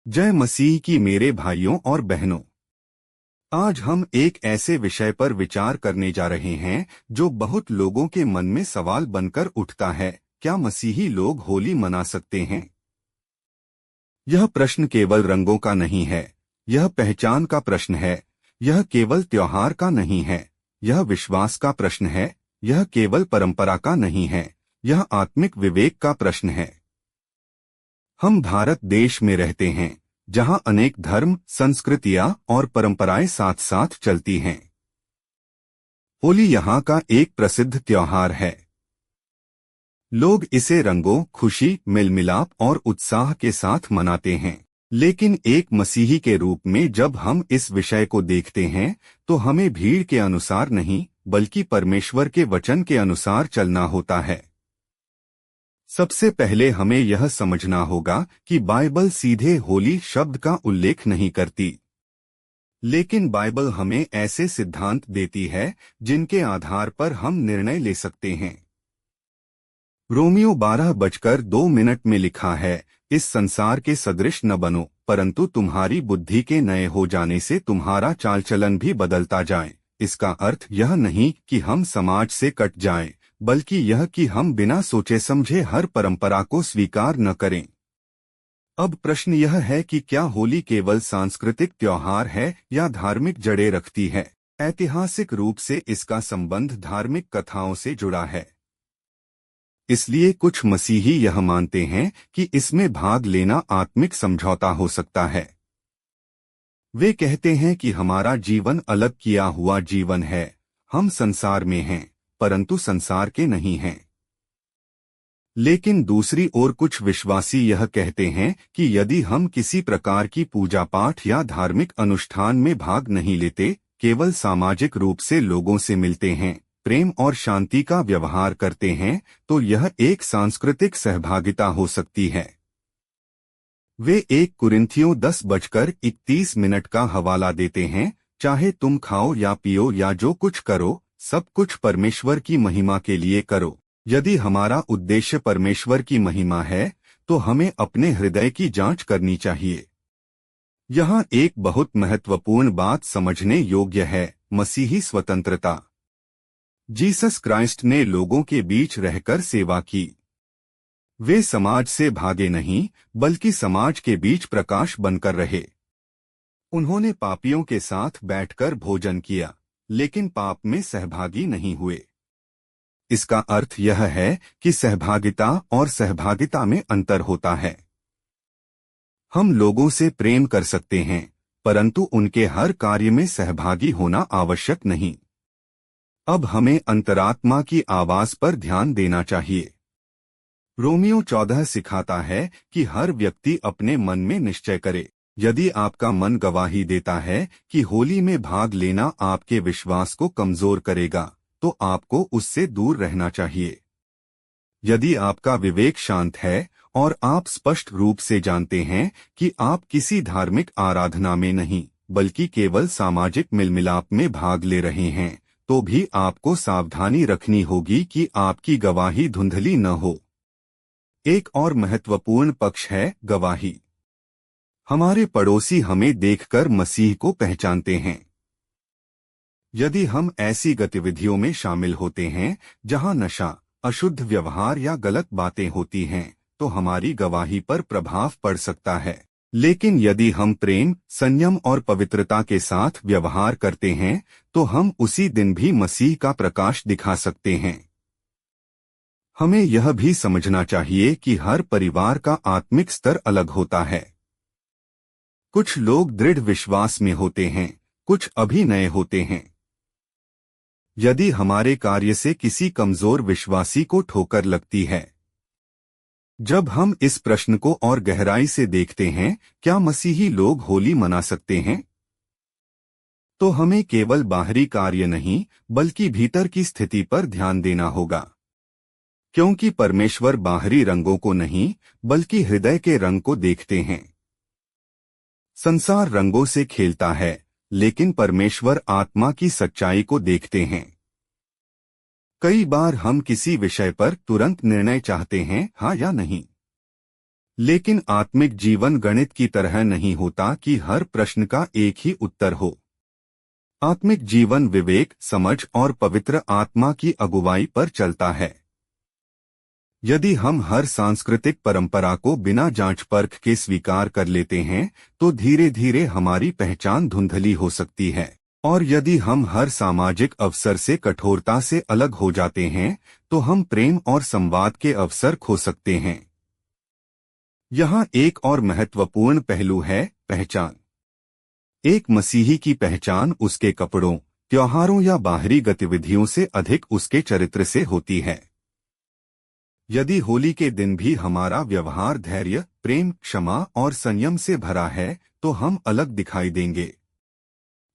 जय मसीह की मेरे भाइयों और बहनों। आज हम एक ऐसे विषय पर विचार करने जा रहे हैं जो बहुत लोगों के मन में सवाल बनकर उठता है। क्या मसीही लोग होली मना सकते हैं? यह प्रश्न केवल रंगों का नहीं है, यह पहचान का प्रश्न है। यह केवल त्योहार का नहीं है, यह विश्वास का प्रश्न है। यह केवल परंपरा का नहीं है, यह आत्मिक विवेक का प्रश्न है। हम भारत देश में रहते हैं, जहां अनेक धर्म, संस्कृतियां और परंपराएं साथ साथ चलती हैं। होली यहां का एक प्रसिद्ध त्योहार है। लोग इसे रंगों, खुशी, मेलमिलाप और उत्साह के साथ मनाते हैं। लेकिन एक मसीही के रूप में जब हम इस विषय को देखते हैं, तो हमें भीड़ के अनुसार नहीं, बल्कि परमेश्वर के वचन के अनुसार चलना होता है। सबसे पहले हमें यह समझना होगा कि बाइबल सीधे होली शब्द का उल्लेख नहीं करती, लेकिन बाइबल हमें ऐसे सिद्धांत देती है जिनके आधार पर हम निर्णय ले सकते हैं। रोमियो 12:2 में लिखा है, इस संसार के सदृश न बनो, परंतु तुम्हारी बुद्धि के नए हो जाने से तुम्हारा चाल चलन भी बदलता जाए। इसका अर्थ यह नहीं कि हम समाज से कट जाएं, बल्कि यह कि हम बिना सोचे समझे हर परंपरा को स्वीकार न करें। अब प्रश्न यह है कि क्या होली केवल सांस्कृतिक त्योहार है या धार्मिक जड़ें रखती है? ऐतिहासिक रूप से इसका संबंध धार्मिक कथाओं से जुड़ा है। इसलिए कुछ मसीही यह मानते हैं कि इसमें भाग लेना आत्मिक समझौता हो सकता है। वे कहते हैं कि हमारा जीवन अलग किया हुआ जीवन है, हम संसार में हैं, परंतु संसार के नहीं हैं। लेकिन दूसरी ओर कुछ विश्वासी यह कहते हैं कि यदि हम किसी प्रकार की पूजा पाठ या धार्मिक अनुष्ठान में भाग नहीं लेते, केवल सामाजिक रूप से लोगों से मिलते हैं, प्रेम और शांति का व्यवहार करते हैं, तो यह एक सांस्कृतिक सहभागिता हो सकती है। वे 1 कुरिन्थियों 10:31 का हवाला देते हैं, चाहे तुम खाओ या पियो या जो कुछ करो, सब कुछ परमेश्वर की महिमा के लिए करो। यदि हमारा उद्देश्य परमेश्वर की महिमा है, तो हमें अपने हृदय की जांच करनी चाहिए। यहाँ एक बहुत महत्वपूर्ण बात समझने योग्य है, मसीही स्वतंत्रता। जीसस क्राइस्ट ने लोगों के बीच रहकर सेवा की। वे समाज से भागे नहीं, बल्कि समाज के बीच प्रकाश बनकर रहे। उन्होंने पापियों के साथ बैठकर भोजन किया, लेकिन पाप में सहभागी नहीं हुए। इसका अर्थ यह है कि सहभागिता और सहभागिता में अंतर होता है। हम लोगों से प्रेम कर सकते हैं, परंतु उनके हर कार्य में सहभागी होना आवश्यक नहीं। अब हमें अंतरात्मा की आवाज पर ध्यान देना चाहिए। रोमियो 14 सिखाता है कि हर व्यक्ति अपने मन में निश्चय करे। यदि आपका मन गवाही देता है कि होली में भाग लेना आपके विश्वास को कमजोर करेगा, तो आपको उससे दूर रहना चाहिए। यदि आपका विवेक शांत है और आप स्पष्ट रूप से जानते हैं कि आप किसी धार्मिक आराधना में नहीं, बल्कि केवल सामाजिक मिलमिलाप में भाग ले रहे हैं, तो भी आपको सावधानी रखनी होगी कि आपकी गवाही धुंधली न हो। एक और महत्वपूर्ण पक्ष है गवाही। हमारे पड़ोसी हमें देखकर मसीह को पहचानते हैं। यदि हम ऐसी गतिविधियों में शामिल होते हैं जहां नशा, अशुद्ध व्यवहार या गलत बातें होती हैं, तो हमारी गवाही पर प्रभाव पड़ सकता है। लेकिन यदि हम प्रेम, संयम और पवित्रता के साथ व्यवहार करते हैं, तो हम उसी दिन भी मसीह का प्रकाश दिखा सकते हैं। हमें यह भी समझना चाहिए कि हर परिवार का आत्मिक स्तर अलग होता है। कुछ लोग दृढ़ विश्वास में होते हैं, कुछ अभी नए होते हैं। यदि हमारे कार्य से किसी कमजोर विश्वासी को ठोकर लगती है, जब हम इस प्रश्न को और गहराई से देखते हैं, क्या मसीही लोग होली मना सकते हैं, तो हमें केवल बाहरी कार्य नहीं, बल्कि भीतर की स्थिति पर ध्यान देना होगा। क्योंकि परमेश्वर बाहरी रंगों को नहीं, बल्कि हृदय के रंग को देखते हैं। संसार रंगों से खेलता है, लेकिन परमेश्वर आत्मा की सच्चाई को देखते हैं। कई बार हम किसी विषय पर तुरंत निर्णय चाहते हैं, हाँ या नहीं। लेकिन आत्मिक जीवन गणित की तरह नहीं होता कि हर प्रश्न का एक ही उत्तर हो। आत्मिक जीवन विवेक, समझ और पवित्र आत्मा की अगुवाई पर चलता है। यदि हम हर सांस्कृतिक परंपरा को बिना जांच परख के स्वीकार कर लेते हैं तो धीरे धीरे हमारी पहचान धुंधली हो सकती है। और यदि हम हर सामाजिक अवसर से कठोरता से अलग हो जाते हैं तो हम प्रेम और संवाद के अवसर खो सकते हैं। यहाँ एक और महत्वपूर्ण पहलू है, पहचान। एक मसीही की पहचान उसके कपड़ों, त्योहारों या बाहरी गतिविधियों से अधिक उसके चरित्र से होती है। यदि होली के दिन भी हमारा व्यवहार धैर्य, प्रेम, क्षमा और संयम से भरा है तो हम अलग दिखाई देंगे।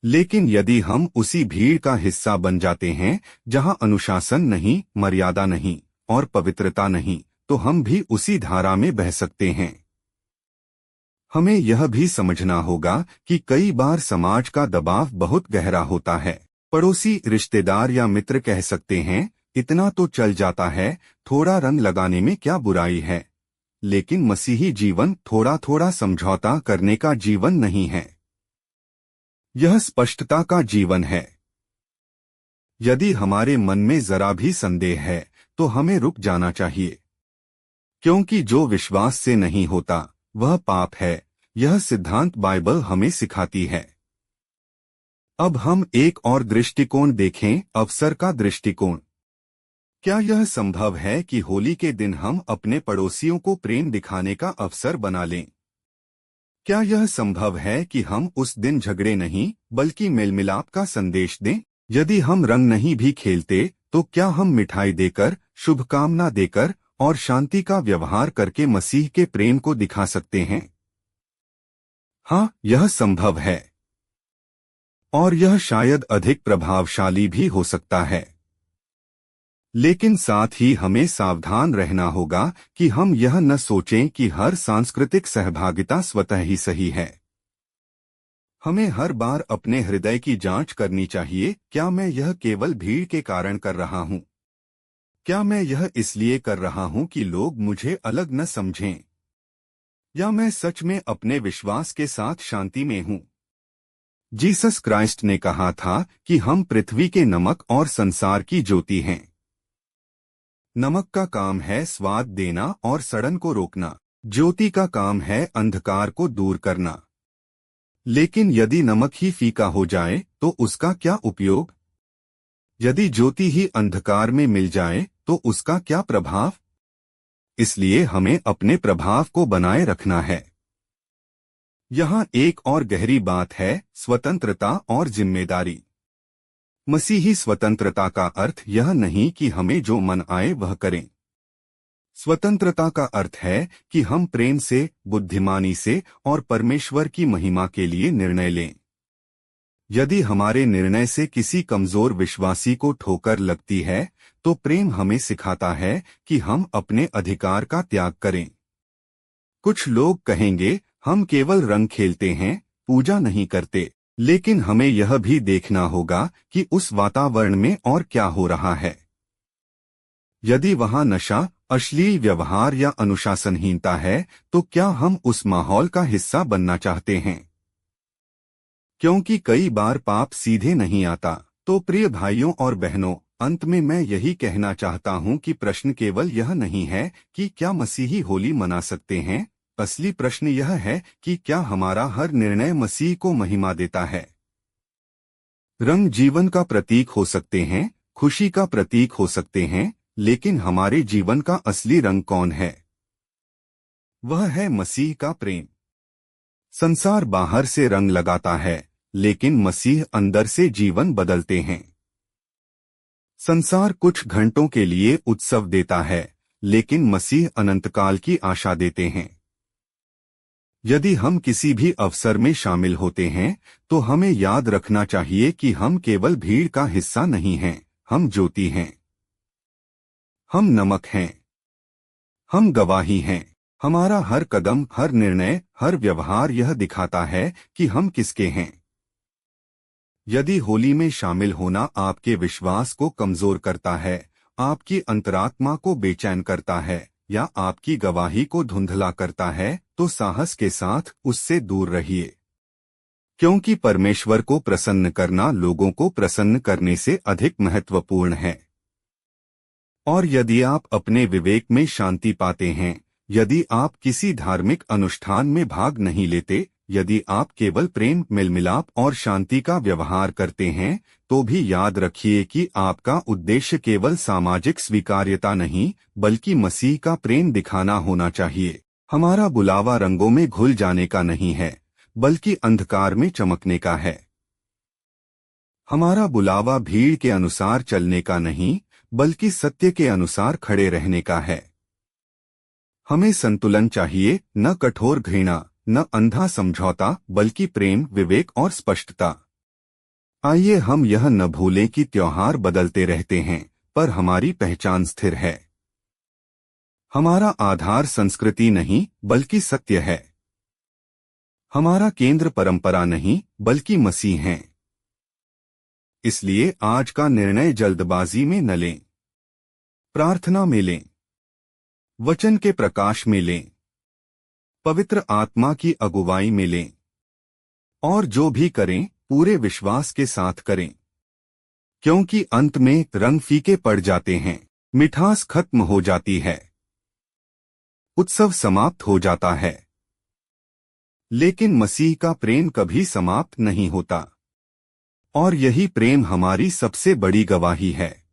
लेकिन यदि हम उसी भीड़ का हिस्सा बन जाते हैं जहां अनुशासन नहीं, मर्यादा नहीं और पवित्रता नहीं, तो हम भी उसी धारा में बह सकते हैं। हमें यह भी समझना होगा कि कई बार समाज का दबाव बहुत गहरा होता है। पड़ोसी, रिश्तेदार या मित्र कह सकते हैं, इतना तो चल जाता है, थोड़ा रंग लगाने में क्या बुराई है। लेकिन मसीही जीवन थोड़ा थोड़ा समझौता करने का जीवन नहीं है। यह स्पष्टता का जीवन है। यदि हमारे मन में जरा भी संदेह है तो हमें रुक जाना चाहिए, क्योंकि जो विश्वास से नहीं होता वह पाप है। यह सिद्धांत बाइबल हमें सिखाती है। अब हम एक और दृष्टिकोण देखें, अवसर का दृष्टिकोण। क्या यह संभव है कि होली के दिन हम अपने पड़ोसियों को प्रेम दिखाने का अवसर बना लें? क्या यह संभव है कि हम उस दिन झगड़े नहीं बल्कि मेलमिलाप का संदेश दें? यदि हम रंग नहीं भी खेलते तो क्या हम मिठाई देकर, शुभकामना देकर और शांति का व्यवहार करके मसीह के प्रेम को दिखा सकते हैं? हाँ, यह संभव है। और यह शायद अधिक प्रभावशाली भी हो सकता है। लेकिन साथ ही हमें सावधान रहना होगा कि हम यह न सोचें कि हर सांस्कृतिक सहभागिता स्वतः ही सही है। हमें हर बार अपने हृदय की जांच करनी चाहिए, क्या मैं यह केवल भीड़ के कारण कर रहा हूं? क्या मैं यह इसलिए कर रहा हूं कि लोग मुझे अलग न समझें? या मैं सच में अपने विश्वास के साथ शांति में हूं? जीसस क्राइस्ट ने कहा था कि हम पृथ्वी के नमक और संसार की ज्योति हैं। नमक का काम है स्वाद देना और सड़न को रोकना। ज्योति का काम है अंधकार को दूर करना। लेकिन यदि नमक ही फीका हो जाए तो उसका क्या उपयोग? यदि ज्योति ही अंधकार में मिल जाए तो उसका क्या प्रभाव? इसलिए हमें अपने प्रभाव को बनाए रखना है। यहाँ एक और गहरी बात है, स्वतंत्रता और जिम्मेदारी। मसीही स्वतंत्रता का अर्थ यह नहीं कि हमें जो मन आए वह करें। स्वतंत्रता का अर्थ है कि हम प्रेम से, बुद्धिमानी से और परमेश्वर की महिमा के लिए निर्णय लें। यदि हमारे निर्णय से किसी कमजोर विश्वासी को ठोकर लगती है तो प्रेम हमें सिखाता है कि हम अपने अधिकार का त्याग करें। कुछ लोग कहेंगे, हम केवल रंग खेलते हैं, पूजा नहीं करते। लेकिन हमें यह भी देखना होगा कि उस वातावरण में और क्या हो रहा है। यदि वहां नशा, अश्लील व्यवहार या अनुशासनहीनता है तो क्या हम उस माहौल का हिस्सा बनना चाहते हैं? क्योंकि कई बार पाप सीधे नहीं आता। तो प्रिय भाइयों और बहनों, अंत में मैं यही कहना चाहता हूं कि प्रश्न केवल यह नहीं है कि क्या मसीही होली मना सकते हैं। असली प्रश्न यह है कि क्या हमारा हर निर्णय मसीह को महिमा देता है। रंग जीवन का प्रतीक हो सकते हैं, खुशी का प्रतीक हो सकते हैं, लेकिन हमारे जीवन का असली रंग कौन है? वह है मसीह का प्रेम। संसार बाहर से रंग लगाता है, लेकिन मसीह अंदर से जीवन बदलते हैं। संसार कुछ घंटों के लिए उत्सव देता है, लेकिन मसीह अनंतकाल की आशा देते हैं। यदि हम किसी भी अवसर में शामिल होते हैं तो हमें याद रखना चाहिए कि हम केवल भीड़ का हिस्सा नहीं हैं, हम ज्योति हैं। हम नमक हैं। हम गवाही हैं। हमारा हर कदम, हर निर्णय, हर व्यवहार यह दिखाता है कि हम किसके हैं। यदि होली में शामिल होना आपके विश्वास को कमजोर करता है, आपकी अंतरात्मा को बेचैन करता है, या आपकी गवाही को धुंधला करता है तो साहस के साथ उससे दूर रहिए, क्योंकि परमेश्वर को प्रसन्न करना लोगों को प्रसन्न करने से अधिक महत्वपूर्ण है। और यदि आप अपने विवेक में शांति पाते हैं, यदि आप किसी धार्मिक अनुष्ठान में भाग नहीं लेते, यदि आप केवल प्रेम, मेलमिलाप और शांति का व्यवहार करते हैं, तो भी याद रखिए कि आपका उद्देश्य केवल सामाजिक स्वीकार्यता नहीं, बल्कि मसीह का प्रेम दिखाना होना चाहिए। हमारा बुलावा रंगों में घुल जाने का नहीं है, बल्कि अंधकार में चमकने का है। हमारा बुलावा भीड़ के अनुसार चलने का नहीं, बल्कि सत्य के अनुसार खड़े रहने का है। हमें संतुलन चाहिए, न कठोर घृणा, न अंधा समझौता, बल्कि प्रेम, विवेक और स्पष्टता। आइए हम यह न भूलें कि त्योहार बदलते रहते हैं, पर हमारी पहचान स्थिर है। हमारा आधार संस्कृति नहीं, बल्कि सत्य है। हमारा केंद्र परंपरा नहीं, बल्कि मसीह है। इसलिए आज का निर्णय जल्दबाजी में न लें, प्रार्थना में लें, वचन के प्रकाश में लें, पवित्र आत्मा की अगुवाई में लें, और जो भी करें पूरे विश्वास के साथ करें, क्योंकि अंत में रंग फीके पड़ जाते हैं, मिठास खत्म हो जाती है, उत्सव समाप्त हो जाता है, लेकिन मसीह का प्रेम कभी समाप्त नहीं होता। और यही प्रेम हमारी सबसे बड़ी गवाही है।